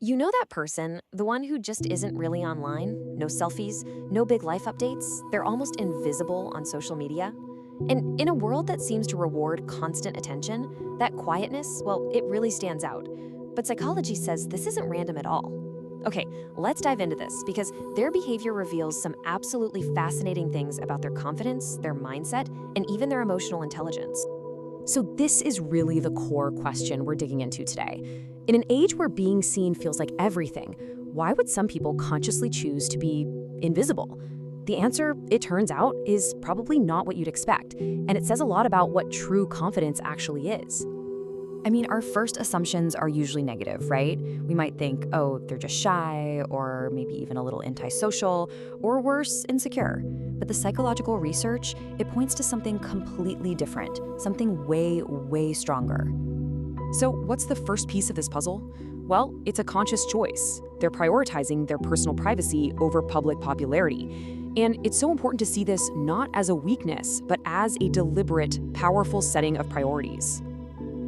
You know that person, the one who just isn't really online? No selfies, no big life updates, they're almost invisible on social media? And in a world that seems to reward constant attention, that quietness, well, it really stands out. But psychology says this isn't random at all. Okay, let's dive into this because their behavior reveals some absolutely fascinating things about their confidence, their mindset, and even their emotional intelligence. So, this is really the core question we're digging into today. In an age where being seen feels like everything, why would some people consciously choose to be invisible? The answer, it turns out, is probably not what you'd expect, and it says a lot about what true confidence actually is. I mean, our first assumptions are usually negative, right? We might think, oh, they're just shy, or maybe even a little antisocial, or worse, insecure. But the psychological research, it points to something completely different, something way, way stronger. So what's the first piece of this puzzle? Well, it's a conscious choice. They're prioritizing their personal privacy over public popularity. And it's so important to see this not as a weakness, but as a deliberate, powerful setting of priorities.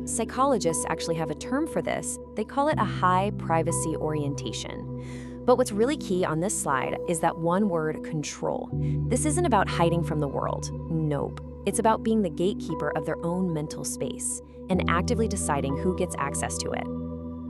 Psychologists actually have a term for this. They call it a high privacy orientation. But what's really key on this slide is that one word, control. This isn't about hiding from the world. Nope. It's about being the gatekeeper of their own mental space and actively deciding who gets access to it.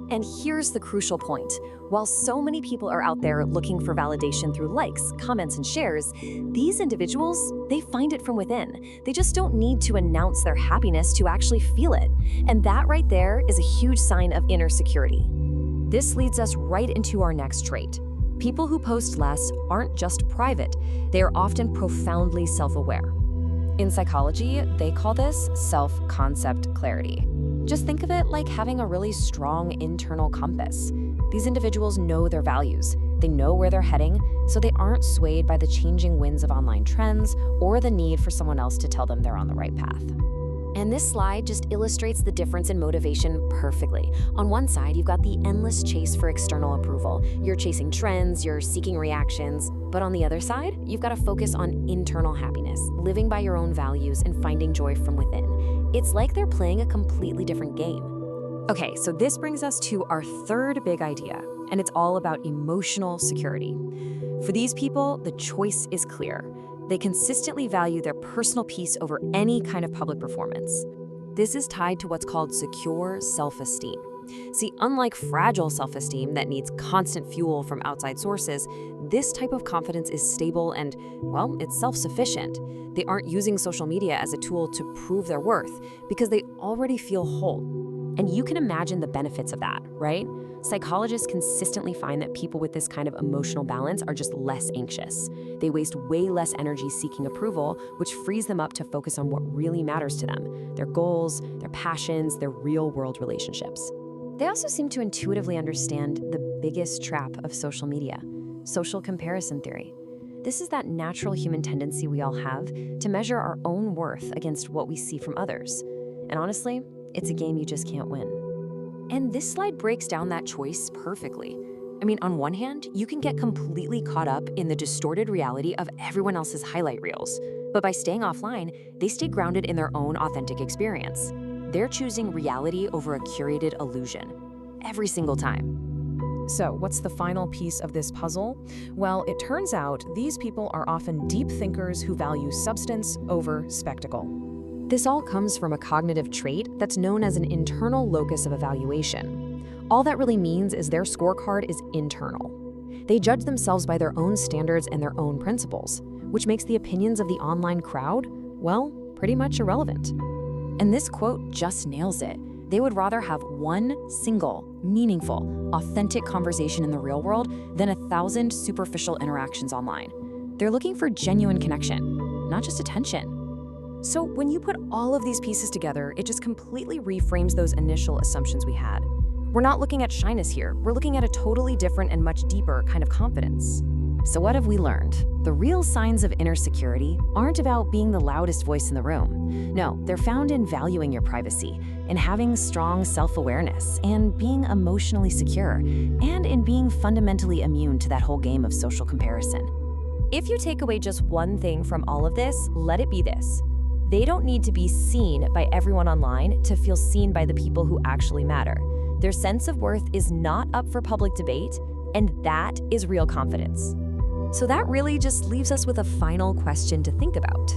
And here's the crucial point. While so many people are out there looking for validation through likes, comments, and shares, these individuals, they find it from within. They just don't need to announce their happiness to actually feel it. And that right there is a huge sign of inner security. This leads us right into our next trait. People who post less aren't just private, they are often profoundly self-aware. In psychology, they call this self-concept clarity. Just think of it like having a really strong internal compass. These individuals know their values, they know where they're heading, so they aren't swayed by the changing winds of online trends or the need for someone else to tell them they're on the right path. And this slide just illustrates the difference in motivation perfectly. On one side, you've got the endless chase for external approval. You're chasing trends, you're seeking reactions. But on the other side, you've got to focus on internal happiness, living by your own values and finding joy from within. It's like they're playing a completely different game. Okay, so this brings us to our third big idea, and it's all about emotional security. For these people, the choice is clear. They consistently value their personal peace over any kind of public performance. This is tied to what's called secure self-esteem. See, unlike fragile self-esteem that needs constant fuel from outside sources, this type of confidence is stable and, well, it's self-sufficient. They aren't using social media as a tool to prove their worth because they already feel whole. And you can imagine the benefits of that, right? Psychologists consistently find that people with this kind of emotional balance are just less anxious. They waste way less energy seeking approval, which frees them up to focus on what really matters to them, their goals, their passions, their real-world relationships. They also seem to intuitively understand the biggest trap of social media, social comparison theory. This is that natural human tendency we all have to measure our own worth against what we see from others. And honestly, it's a game you just can't win. And this slide breaks down that choice perfectly. I mean, on one hand, you can get completely caught up in the distorted reality of everyone else's highlight reels. But by staying offline, they stay grounded in their own authentic experience. They're choosing reality over a curated illusion every single time. So, what's the final piece of this puzzle? Well, it turns out these people are often deep thinkers who value substance over spectacle. This all comes from a cognitive trait that's known as an internal locus of evaluation. All that really means is their scorecard is internal. They judge themselves by their own standards and their own principles, which makes the opinions of the online crowd, well, pretty much irrelevant. And this quote just nails it. They would rather have one single, meaningful, authentic conversation in the real world than 1,000 superficial interactions online. They're looking for genuine connection, not just attention. So when you put all of these pieces together, it just completely reframes those initial assumptions we had. We're not looking at shyness here. We're looking at a totally different and much deeper kind of confidence. So what have we learned? The real signs of inner security aren't about being the loudest voice in the room. No, they're found in valuing your privacy, in having strong self-awareness, and being emotionally secure, and in being fundamentally immune to that whole game of social comparison. If you take away just one thing from all of this, let it be this. They don't need to be seen by everyone online to feel seen by the people who actually matter. Their sense of worth is not up for public debate, and that is real confidence. So that really just leaves us with a final question to think about.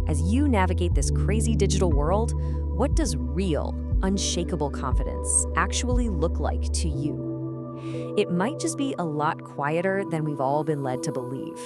As you navigate this crazy digital world, what does real, unshakable confidence actually look like to you? It might just be a lot quieter than we've all been led to believe.